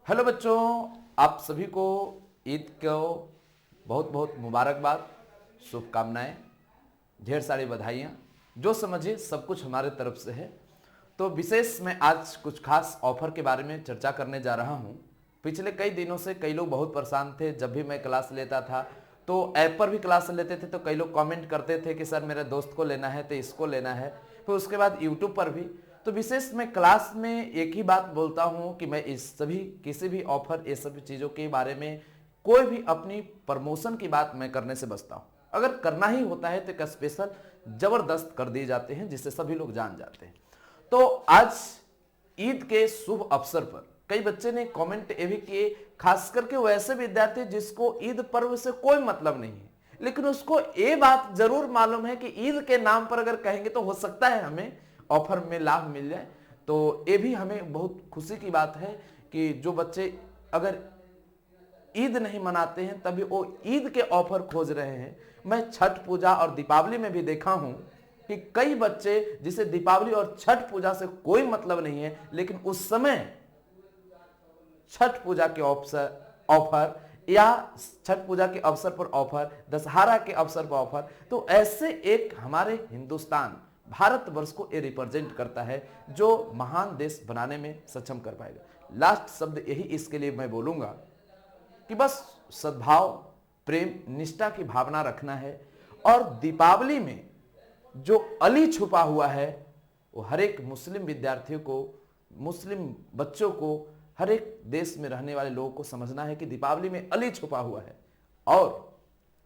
Hello बच्चों, आप सभी को ईद को बहुत बहुत मुबारकबाद, शुभकामनाएं, ढेर सारी बधाइयाँ। जो समझिए सब कुछ हमारे तरफ से है। तो विशेष मैं आज कुछ खास ऑफर के बारे में चर्चा करने जा रहा हूँ। पिछले कई दिनों से कई लोग बहुत परेशान थे। जब भी मैं क्लास लेता था तो ऐप पर भी क्लास लेते थे तो कई लोग कमेंट करते थे कि सर मेरे दोस्त को लेना है तो इसको लेना है। फिर उसके बाद यूट्यूब पर भी। तो विशेष मैं क्लास में एक ही बात बोलता हूँ कि मैं इस सभी किसी भी ऑफर ये सभी चीज़ों के बारे में कोई भी अपनी प्रमोशन की बात मैं करने से बचता हूँ। अगर करना ही होता है तो एक स्पेशल ज़बरदस्त कर दिए जाते हैं जिससे सभी लोग जान जाते हैं। तो आज ईद के शुभ अवसर पर कई बच्चे ने कमेंट ये भी किए, खास करके वैसे विद्यार्थी जिसको ईद पर्व से कोई मतलब नहीं है, लेकिन उसको ये बात जरूर मालूम है कि ईद के नाम पर अगर कहेंगे तो हो सकता है हमें ऑफर में लाभ मिल जाए। तो ये भी हमें बहुत खुशी की बात है कि जो बच्चे अगर ईद नहीं मनाते हैं तभी वो ईद के ऑफर खोज रहे हैं। मैं छठ पूजा और दीपावली में भी देखा हूं कि कई बच्चे जिसे दीपावली और छठ पूजा से कोई मतलब नहीं है, लेकिन उस समय छठ पूजा के ऑफर या छठ पूजा के अवसर पर ऑफर, दशहरा के अवसर पर ऑफर, तो ऐसे एक हमारे हिंदुस्तान भारतवर्ष को ये रिप्रेजेंट करता है जो महान देश बनाने में सक्षम कर पाएगा। लास्ट शब्द यही इसके लिए मैं बोलूंगा कि बस सद्भाव, प्रेम, निष्ठा की भावना रखना है। और दीपावली में जो अली छुपा हुआ है वो हर एक मुस्लिम विद्यार्थियों को, मुस्लिम बच्चों को, हर एक देश में रहने वाले लोगों को समझना है कि दीपावली में अली छुपा हुआ है और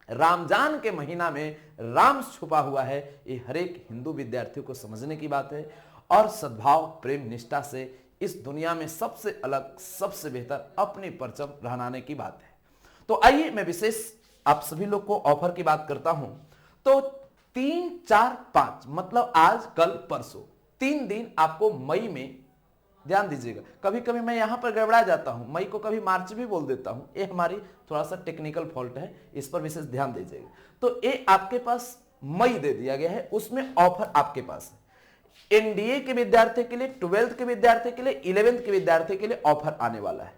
रमजान के महीना में राम छुपा हुआ है। ये हर एक हिंदू विद्यार्थियों को समझने की बात है और सद्भाव, प्रेम, निष्ठा से इस दुनिया में सबसे अलग, सबसे बेहतर अपनी परचम लहराने की बात है। तो आइए मैं विशेष आप सभी लोग को ऑफर की बात करता हूं। तो 3, 4, 5 मतलब आज, कल, परसों 3 दिन आपको मई में, ध्यान दीजिएगा, कभी कभी मैं यहां पर गड़बड़ा जाता हूं, मई को कभी मार्च भी बोल देता हूं, ये हमारी थोड़ा सा टेक्निकल फॉल्ट है, इस पर विशेष ध्यान दीजिएगा। तो ये आपके पास मई दे दिया गया है, उसमें ऑफर आपके पास है। एनडीए के विद्यार्थी के लिए, 12th के विद्यार्थी के लिए, 11th के विद्यार्थी के लिए ऑफर आने वाला है।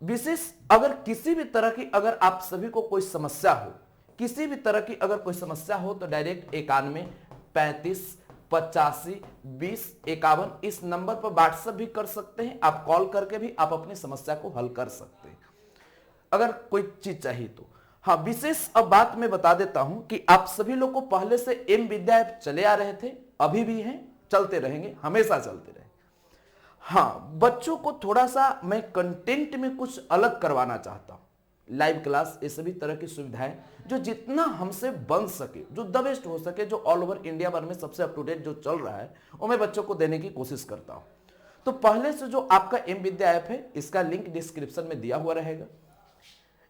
विशेष अगर किसी भी तरह की, अगर आप सभी को कोई समस्या हो, किसी भी तरह की अगर कोई समस्या हो तो डायरेक्ट 91 35 85 20 51 इस नंबर पर व्हाट्सएप भी कर सकते हैं। आप कॉल करके भी आप अपनी समस्या को हल कर सकते हैं अगर कोई चीज चाहिए तो। हाँ, विशेष अब बात मैं बता देता हूं कि आप सभी लोग को पहले से एम विद्या ऐप चले आ रहे थे, अभी भी हैं, चलते रहेंगे, हमेशा चलते रहेंगे। हाँ, बच्चों को थोड़ा सा मैं कंटेंट में कुछ अलग करवाना चाहता हूं, लाइव क्लास, ये सभी तरह की सुविधाएं जो जितना हमसे बन सके, जो द बेस्ट हो सके, जो ऑल ओवर इंडिया भर में सबसे अप टू डेट जो चल रहा है वो मैं बच्चों को देने की कोशिश करता हूं। तो पहले से जो आपका एम विद्या ऐप है, इसका लिंक डिस्क्रिप्शन में दिया हुआ रहेगा।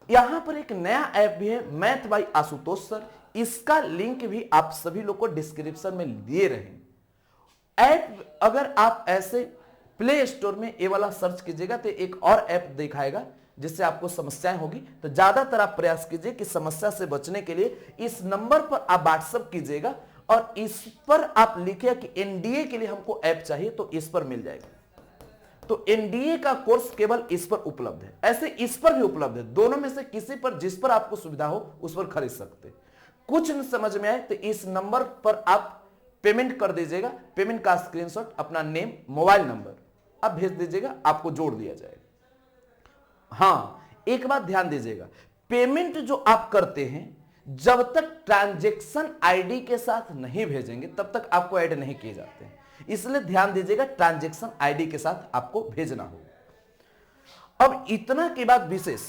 यहां पर एक नया ऐप भी है, मैथ बाय आशुतोष सर, इसका लिंक भी आप सभी लोग को डिस्क्रिप्शन में दिए रहेंगे। ऐप अगर आप ऐसे प्ले स्टोर में ये वाला सर्च कीजिएगा तो एक और ऐप दिखाएगा जिससे आपको समस्याएं होगी। तो ज्यादातर आप प्रयास कीजिए कि समस्या से बचने के लिए इस नंबर पर आप व्हाट्सएप कीजिएगा और इस पर आप लिखिए कि एनडीए के लिए हमको ऐप चाहिए, तो इस पर मिल जाएगा। तो एनडीए का कोर्स केवल इस पर उपलब्ध है, ऐसे इस पर भी उपलब्ध है। दोनों में से किसी पर, जिस पर आपको सुविधा हो उस पर खरीद सकते हैं। कुछ न समझ में आए तो इस नंबर पर आप पेमेंट कर दीजिएगा, पेमेंट का स्क्रीनशॉट, अपना नेम, मोबाइल नंबर आप भेज दीजिएगा, आपको जोड़ दिया जाएगा। हाँ, एक बात ध्यान दीजिएगा, पेमेंट जो आप करते हैं जब तक ट्रांजैक्शन आईडी के साथ नहीं भेजेंगे तब तक आपको ऐड नहीं किए जाते हैं, इसलिए ध्यान दीजिएगा ट्रांजैक्शन आईडी के साथ आपको भेजना होगा। अब इतना के बाद विशेष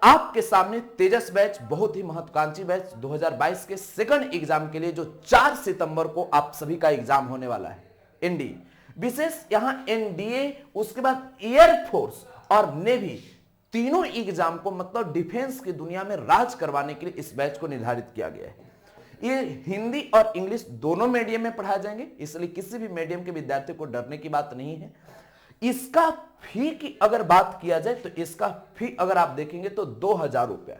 आपके सामने तेजस बैच, बहुत ही महत्वाकांक्षी बैच 2022 के सेकंड एग्जाम के लिए जो 4 सितंबर को आप सभी का एग्जाम होने वाला है, एनडीए। विशेष यहां एनडीए, उसके बाद एयरफोर्स और नेवी, तीनों एग्जाम को मतलब डिफेंस की दुनिया में राज करवाने के लिए इस बैच को निर्धारित किया गया है। ये हिंदी और इंग्लिश दोनों मीडियम में पढ़ाए जाएंगे, इसलिए किसी भी मीडियम के विद्यार्थी को डरने की बात नहीं है। इसका फी की अगर बात किया जाए तो इसका फी अगर आप देखेंगे तो 2000 रुपया।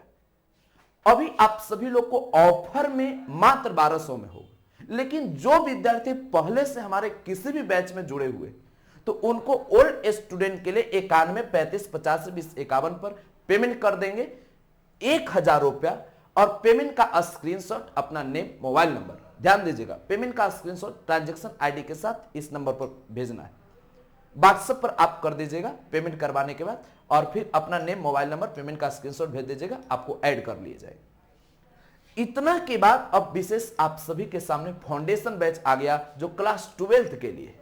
अभी आप सभी लोग को ऑफर में मात्र 1200 में होगा, लेकिन जो विद्यार्थी पहले से हमारे किसी भी बैच में जुड़े हुए तो उनको ओल्ड स्टूडेंट के लिए 91 35 50 20 51 पर पेमेंट कर देंगे 1000 रुपया, और पेमेंट का स्क्रीनशॉट अपना नेम मोबाइल नंबर, ध्यान दीजिएगा, पेमेंट का स्क्रीनशॉट ट्रांजैक्शन आईडी के साथ इस नंबर पर भेजना है। व्हाट्सएप पर आप कर दीजिएगा पेमेंट करवाने के बाद, और फिर अपना नेम मोबाइल नंबर पेमेंट का स्क्रीनशॉट भेज दीजिएगा, आपको ऐड कर लिए जाएगा। इतना के बाद अब विशेष आप सभी के सामने फाउंडेशन बैच आ गया जो क्लास 12th के लिए।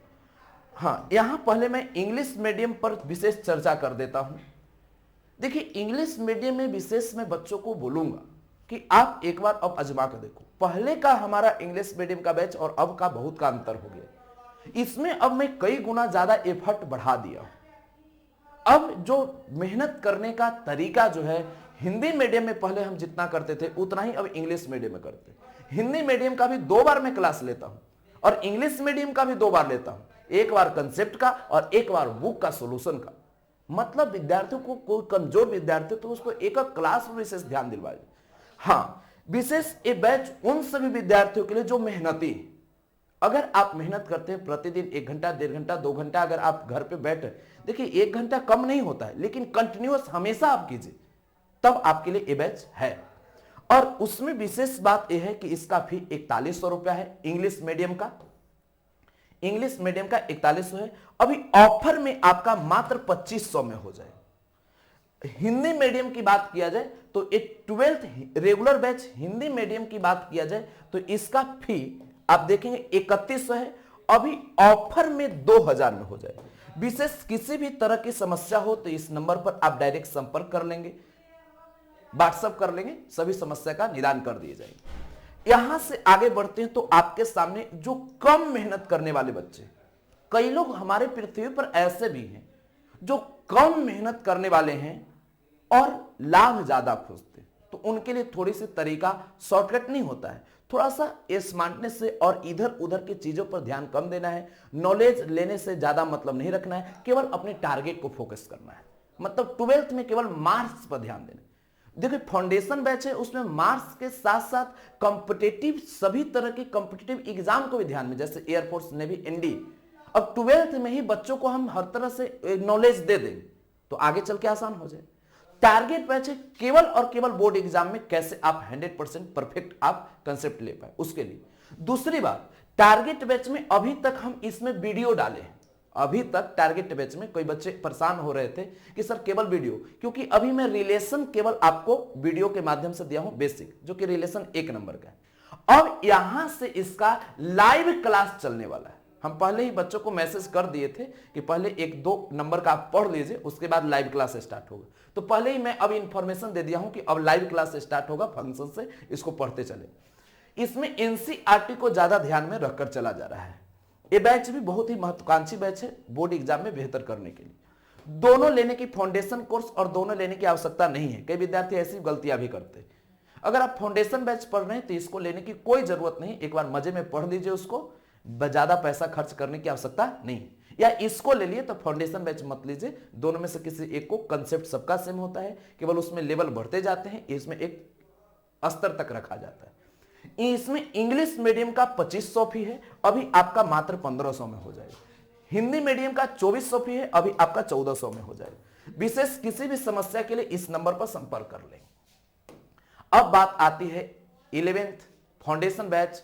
हाँ, यहां पहले मैं इंग्लिश मीडियम पर विशेष चर्चा कर देता हूं। देखिए, इंग्लिश मीडियम में विशेष मैं बच्चों को बोलूंगा कि आप एक बार अब आजमा कर देखो। पहले का हमारा इंग्लिश मीडियम का बैच और अब का बहुत का अंतर हो गया। इसमें अब मैं कई गुना ज्यादा एफर्ट बढ़ा दिया हूं। अब जो मेहनत करने का तरीका जो है, हिंदी मीडियम में पहले हम जितना करते थे उतना ही अब इंग्लिश मीडियम में करते हैं। हिंदी मीडियम का भी 2 बार मैं क्लास लेता हूं और इंग्लिश मीडियम का भी 2 बार लेता हूं, एक बार कंसेप्ट का और एक बार बुक का सोल्यूशन का। मतलब विद्यार्थियों को, कोई कमजोर विद्यार्थी तो उसको एक क्लास में विशेष ध्यान दिलवाए। हाँ, विशेष ये बैच उन सभी विद्यार्थियों के लिए जो मेहनती हैं। अगर आप मेहनत करते हैं प्रतिदिन 1 घंटा 1.5 घंटा 2 घंटा, अगर आप घर पे बैठे, देखिए 1 घंटा कम नहीं होता है, लेकिन कंटिन्यूअस हमेशा आप कीजिए, तब आपके लिए ये बैच है। और उसमें विशेष बात यह है कि इसका फी 4100 रुपया है। इंग्लिश मीडियम का 4100 है। अभी ऑफर में आपका मात्र 2500 में हो जाए। हिंदी मीडियम की बात किया जाए तो एक 12th regular batch Hindi medium की बात किया जाए तो इसका फी आप देखेंगे 3100 है। अभी ऑफर में 2000 में हो जाए। विशेष किसी भी तरह की समस्या हो तो इस नंबर पर आप डायरेक्ट संपर्क कर लेंगे, व्हाट्सएप कर लेंगे, सभी समस्या का निदान कर दिए जाएंगे। यहां से आगे बढ़ते हैं तो आपके सामने जो कम मेहनत करने वाले बच्चे, कई लोग हमारे पृथ्वी पर ऐसे भी हैं जो कम मेहनत करने वाले हैं और लाभ ज्यादा खोजते हैं, तो उनके लिए थोड़ी सी तरीका शॉर्टकट नहीं होता है, थोड़ा सा स्मार्टनेस से और इधर उधर की चीजों पर ध्यान कम देना है, नॉलेज लेने से ज्यादा मतलब नहीं रखना है, केवल अपने टारगेट को फोकस करना है। मतलब 12th में केवल मार्क्स पर ध्यान देना। देखिए, फाउंडेशन बैच है, उसमें मार्क्स के साथ साथ कॉम्पिटिटिव सभी तरह के कॉम्पिटिटिव एग्जाम को भी ध्यान में, जैसे एयरफोर्स, नेवी, एनडी। अब 12th में ही बच्चों को हम हर तरह से नॉलेज दे दें तो आगे चल के आसान हो जाए। टारगेट बैच है केवल और केवल बोर्ड एग्जाम में कैसे आप 100% परफेक्ट आप कंसेप्ट ले पाए उसके लिए। दूसरी बात, टारगेट बैच में अभी तक हम इसमें वीडियो डाले हैं। अभी तक टारगेट बैच में कोई बच्चे परेशान हो रहे थे कि सर केवल वीडियो, क्योंकि अभी मैं रिलेशन केवल आपको वीडियो के माध्यम से दिया हूं, बेसिक, जो कि रिलेशन 1 नंबर का है। अब यहां से इसका लाइव क्लास चलने वाला है। हम पहले ही बच्चों को मैसेज कर दिए थे कि पहले 1-2 नंबर का आप पढ़ लीजिए, उसके बाद लाइव क्लास स्टार्ट होगा। तो पहले ही मैं अब इंफॉर्मेशन दे दिया हूं कि अब लाइव क्लास स्टार्ट होगा फंक्शन से, इसको पढ़ते चले। इसमें एनसीईआरटी को ज्यादा ध्यान में रखकर चला जा रहा है। ये बैच भी बहुत ही महत्वाकांक्षी बैच है बोर्ड एग्जाम में बेहतर करने के लिए। दोनों लेने की फाउंडेशन कोर्स और दोनों लेने की आवश्यकता नहीं है। कई विद्यार्थी ऐसी गलतियां भी करते हैं। अगर आप फाउंडेशन बैच पढ़ रहे हैं तो इसको लेने की कोई जरूरत नहीं, एक बार मजे में पढ़ लीजिए उसको, ज्यादा पैसा खर्च करने की आवश्यकता नहीं। या इसको ले लिए तो फाउंडेशन बैच मत लीजिए, दोनों में से किसी एक को। कंसेप्ट सबका सेम होता है, केवल उसमें लेवल बढ़ते जाते हैं, इसमें एक स्तर तक रखा जाता है। इसमें इंग्लिश मीडियम का 2500 फी है, अभी आपका मात्र 1500 में हो जाएगा। हिंदी मीडियम का 2400 फी है, अभी आपका 1400 में हो जाएगा। विशेष किसी भी समस्या के लिए इस नंबर पर संपर्क कर लें। अब बात आती है 11th foundation batch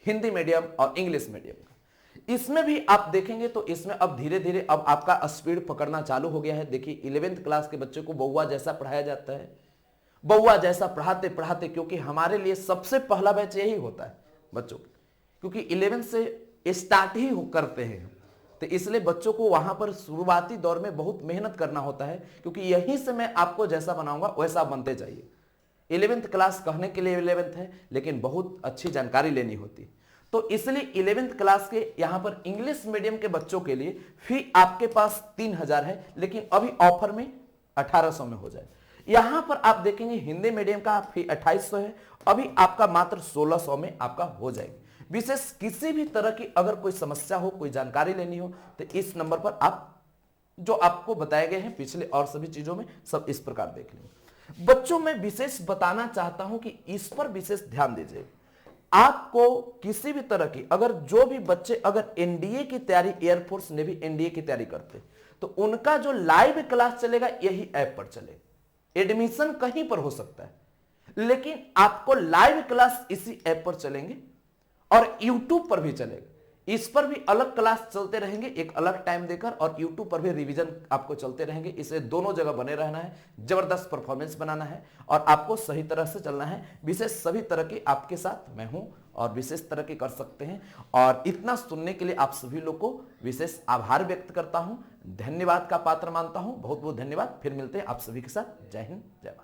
Hindi medium और इंग्लिश मीडियम का। इसमें भी आप देखेंगे तो इसमें अब धीरे धीरे अब आपका स्पीड पकड़ना चालू हो गया है। देखिए, 11th क्लास के बच्चे को बउआ जैसा पढ़ाया जाता है, बउआ जैसा पढ़ाते पढ़ाते, क्योंकि हमारे लिए सबसे पहला बैच यही होता है बच्चों, क्योंकि 11th से स्टार्ट ही करते हैं, तो इसलिए बच्चों को वहां पर शुरुआती दौर में बहुत मेहनत करना होता है, क्योंकि यहीं से मैं आपको जैसा बनाऊंगा वैसा बनते जाइए। 11th क्लास कहने के लिए 11th है, लेकिन बहुत अच्छी जानकारी लेनी होती है। तो इसलिए 11th क्लास के यहां पर इंग्लिश मीडियम के बच्चों के लिए फी आपके पास 3000 है, लेकिन अभी ऑफर में 1800 में हो जाए। यहां पर आप देखेंगे हिंदी मीडियम का फी 2800 है, अभी आपका मात्र 1600 में आपका हो जाएगी। विशेष किसी भी तरह की अगर कोई समस्या हो, कोई जानकारी लेनी हो, तो इस नंबर पर आप जो आपको बताए गए हैं पिछले और सभी चीजों में सब इस प्रकार देख लेंगे। बच्चों में विशेष बताना चाहता हूं कि इस पर विशेष ध्यान दीजिए। आपको किसी भी तरह की, अगर जो भी बच्चे अगर एनडीए की तैयारी, एयरफोर्स नेवी एनडीए की तैयारी करते, तो उनका जो लाइव क्लास चलेगा यही ऐप पर चलेगा। एडमिशन कहीं पर हो सकता है, लेकिन आपको लाइव क्लास इसी ऐप पर चलेंगे और यूट्यूब पर भी चलेगा। इस पर भी अलग क्लास चलते रहेंगे एक अलग टाइम देकर, और यूट्यूब पर भी रिवीजन आपको चलते रहेंगे। इसे दोनों जगह बने रहना है, जबरदस्त परफॉर्मेंस बनाना है और आपको सही तरह से चलना है। विशेष सभी तरह की आपके साथ मैं हूं और विशेष तरह की कर सकते हैं। और इतना सुनने के लिए आप सभी लोग को विशेष आभार व्यक्त करता हूं, धन्यवाद का पात्र मानता हूं। बहुत बहुत धन्यवाद। फिर मिलते हैं आप सभी के साथ। जय हिंद, जय भारत।